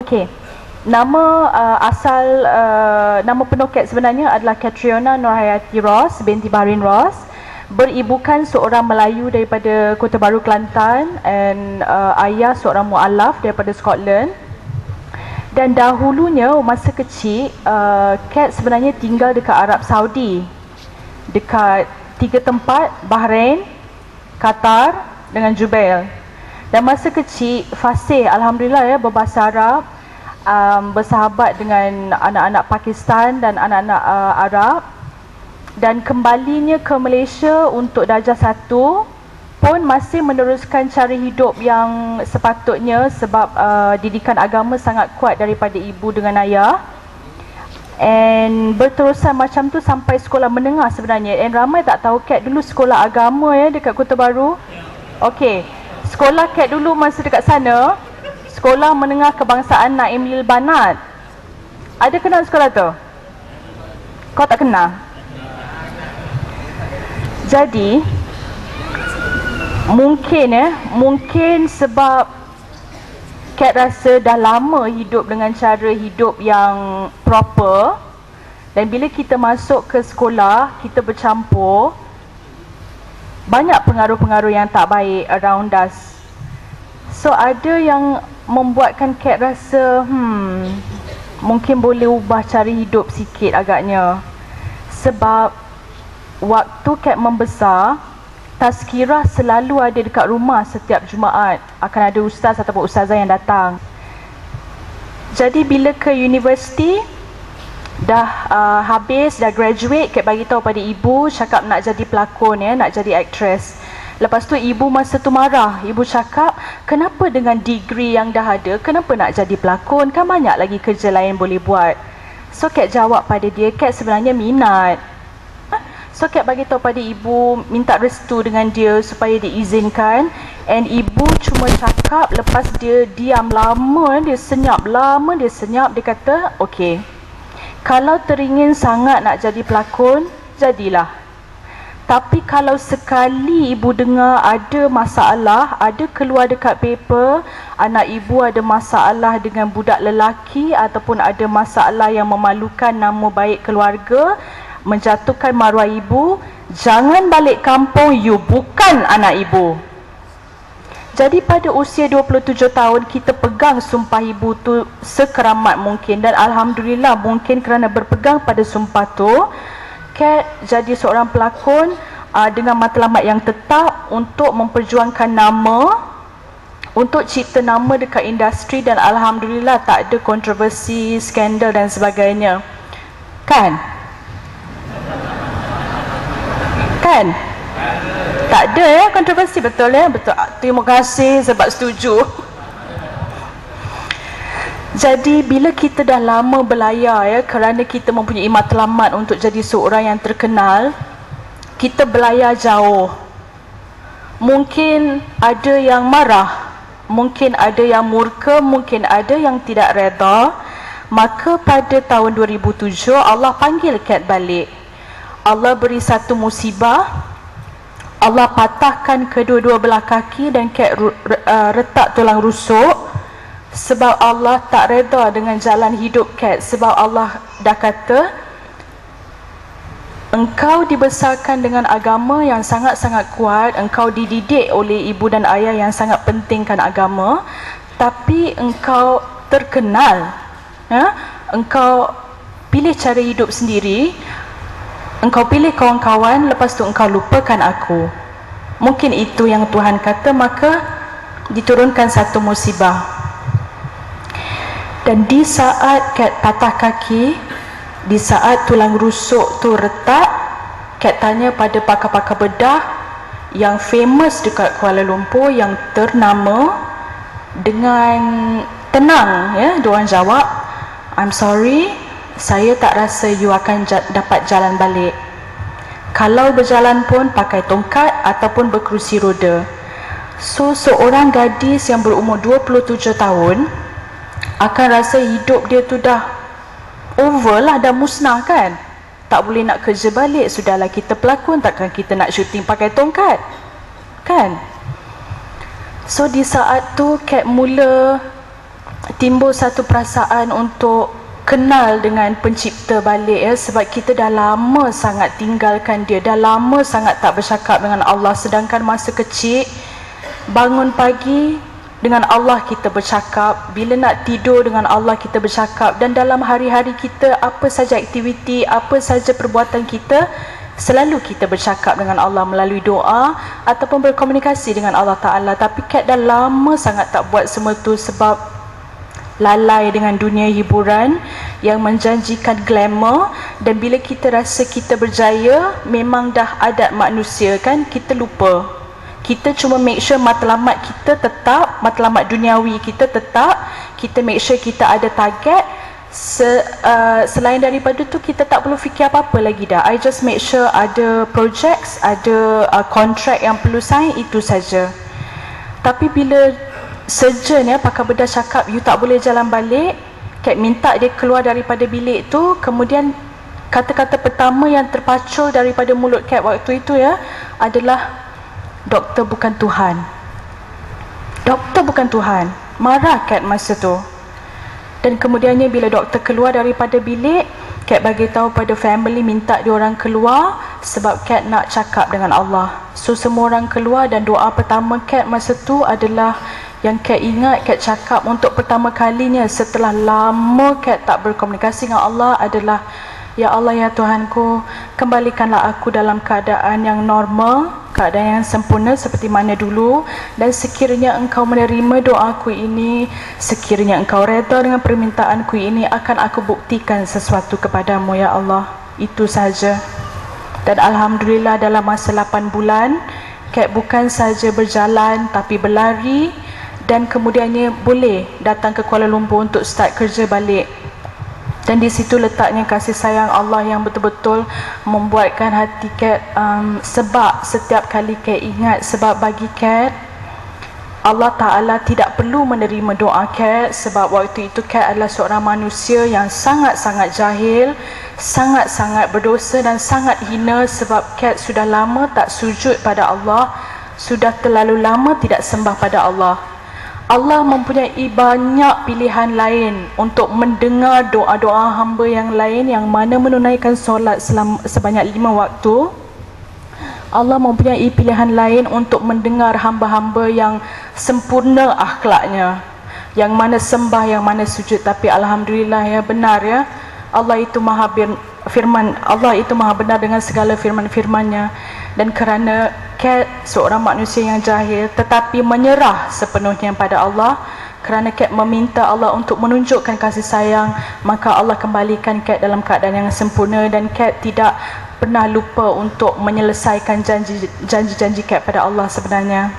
Okey. Nama nama penuh Kat sebenarnya adalah Catriona Nurhayati Ross binti Bahrain Ross. Beribukan seorang Melayu daripada Kota Baru Kelantan, and ayah seorang mualaf daripada Scotland. Dan dahulunya masa kecil Kat sebenarnya tinggal dekat Arab Saudi, dekat 3 tempat, Bahrain, Qatar dengan Jubail. Dan masa kecil fasih, alhamdulillah ya, berbahasa Arab, bersahabat dengan anak-anak Pakistan dan anak-anak Arab. Dan kembalinya ke Malaysia untuk darjah 1 pun masih meneruskan cara hidup yang sepatutnya, sebab didikan agama sangat kuat daripada ibu dengan ayah. And berterusan macam tu sampai sekolah menengah sebenarnya. And ramai tak tahu Kat dulu sekolah agama ya dekat Kota Baru. Okey, sekolah Kat dulu masa dekat sana, Sekolah Menengah Kebangsaan Naim Lil Banat. Ada kenal sekolah tu? Kau tak kenal? Jadi mungkin sebab Kat rasa dah lama hidup dengan cara hidup yang proper, dan bila kita masuk ke sekolah, kita bercampur, banyak pengaruh-pengaruh yang tak baik around us. So ada yang membuatkan Kat rasa mungkin boleh ubah cara hidup sikit agaknya. Sebab waktu Kat membesar, tazkirah selalu ada dekat rumah setiap Jumaat. Akan ada ustaz ataupun ustazah yang datang. Jadi bila ke universiti, dah habis, dah graduate, Kat bagi tahu pada ibu, cakap nak jadi pelakon ya, nak jadi actress. Lepas tu ibu masa tu marah. Ibu cakap, kenapa dengan degree yang dah ada, kenapa nak jadi pelakon? Kan banyak lagi kerja lain boleh buat. So Kat jawab pada dia, Kat sebenarnya minat. So Kat bagi tahu pada ibu, minta restu dengan dia supaya diizinkan. And ibu cuma cakap, lepas dia diam lama, dia senyap, dia kata, okey, kalau teringin sangat nak jadi pelakon, jadilah. Tapi kalau sekali ibu dengar ada masalah, ada keluar dekat paper, anak ibu ada masalah dengan budak lelaki ataupun ada masalah yang memalukan nama baik keluarga, menjatuhkan maruah ibu, jangan balik kampung, you bukan anak ibu. Jadi pada usia 27 tahun, kita pegang sumpah ibu tu sekeramat mungkin. Dan alhamdulillah, mungkin kerana berpegang pada sumpah tu, Kat jadi seorang pelakon dengan matlamat yang tetap untuk memperjuangkan nama, untuk cipta nama dekat industri, dan alhamdulillah tak ada kontroversi, skandal dan sebagainya. Kan? Tak ada ya kontroversi, betul ya? Betul. Terima kasih sebab setuju. Jadi bila kita dah lama berlayar ya, kerana kita mempunyai matlamat untuk jadi seorang yang terkenal, kita berlayar jauh. Mungkin ada yang marah, mungkin ada yang murka, mungkin ada yang tidak reda. Maka pada tahun 2007 Allah panggil Kat balik. Allah beri satu musibah. Allah patahkan kedua-dua belah kaki dan Kat retak tulang rusuk. Sebab Allah tak reda dengan jalan hidup Kat. Sebab Allah dah kata, engkau dibesarkan dengan agama yang sangat-sangat kuat, engkau dididik oleh ibu dan ayah yang sangat pentingkan agama, tapi engkau terkenal, engkau pilih cara hidup sendiri, engkau pilih kawan-kawan, lepas tu engkau lupakan aku. Mungkin itu yang Tuhan kata, maka diturunkan satu musibah. Dan di saat Kat patah kaki, di saat tulang rusuk tu retak, Kat tanya pada pakar-pakar bedah yang famous dekat Kuala Lumpur, yang ternama, dengan tenang ya, diorang jawab, I'm sorry, saya tak rasa you akan dapat jalan balik. Kalau berjalan pun pakai tongkat ataupun berkerusi roda. So seorang gadis yang berumur 27 tahun akan rasa hidup dia tu dah over lah, dah musnah kan. Tak boleh nak kerja balik, sudahlah kita pelakon, takkan kita nak syuting pakai tongkat kan. So di saat tu Kat mula timbul satu perasaan untuk kenal dengan pencipta balik ya, sebab kita dah lama sangat tinggalkan dia, dah lama sangat tak bercakap dengan Allah. Sedangkan masa kecil bangun pagi dengan Allah kita bercakap, bila nak tidur dengan Allah kita bercakap, dan dalam hari-hari kita apa saja aktiviti, apa saja perbuatan kita, selalu kita bercakap dengan Allah melalui doa ataupun berkomunikasi dengan Allah Ta'ala. Tapi Kat dah lama sangat tak buat semua tu sebab lalai dengan dunia hiburan yang menjanjikan glamour. Dan bila kita rasa kita berjaya, memang dah adat manusia kan, kita lupa. Kita cuma make sure matlamat kita tetap, matlamat duniawi kita tetap, kita make sure kita ada target. Selain daripada tu kita tak perlu fikir apa-apa lagi dah. I just make sure ada projects, ada kontrak yang perlu sign, itu saja. Tapi bila surgeon ya, pakar bedah cakap you tak boleh jalan balik, Kat minta dia keluar daripada bilik tu. Kemudian kata-kata pertama yang terpacul daripada mulut Kat waktu itu ya adalah, doktor bukan Tuhan. Doktor bukan Tuhan. Marah Kat masa tu. Dan kemudiannya bila doktor keluar daripada bilik, Kat bagi tahu pada family minta diorang keluar sebab Kat nak cakap dengan Allah. So semua orang keluar dan doa pertama Kat masa tu adalah, yang Kat ingat Kat cakap untuk pertama kalinya setelah lama Kat tak berkomunikasi dengan Allah adalah, ya Allah ya Tuhanku, kembalikanlah aku dalam keadaan yang normal, keadaan yang sempurna seperti mana dulu. Dan sekiranya Engkau menerima doaku ini, sekiranya Engkau reda dengan permintaanku ini, akan aku buktikan sesuatu kepadamu ya Allah. Itu saja. Dan Alhamdulillah dalam masa 8 bulan Kat bukan saja berjalan tapi berlari, dan kemudiannya boleh datang ke Kuala Lumpur untuk start kerja balik. Dan di situ letaknya kasih sayang Allah yang betul-betul membuatkan hati Kat sebab setiap kali Kat ingat, sebab bagi Kat Allah Ta'ala tidak perlu menerima doa Kat, sebab waktu itu Kat adalah seorang manusia yang sangat-sangat jahil, sangat-sangat berdosa dan sangat hina, sebab Kat sudah lama tak sujud pada Allah, sudah terlalu lama tidak sembah pada Allah. Allah mempunyai banyak pilihan lain untuk mendengar doa-doa hamba yang lain yang mana menunaikan solat sebanyak 5 waktu. Allah mempunyai pilihan lain untuk mendengar hamba-hamba yang sempurna akhlaknya, yang mana sembah, yang mana sujud. Tapi Alhamdulillah ya, benar ya, Allah itu maha firman, Allah itu maha benar dengan segala firman-firmannya. Dan kerana Kat seorang manusia yang jahil tetapi menyerah sepenuhnya pada Allah, kerana Kat meminta Allah untuk menunjukkan kasih sayang, maka Allah kembalikan Kat dalam keadaan yang sempurna. Dan Kat tidak pernah lupa untuk menyelesaikan janji-janji Kat pada Allah sebenarnya.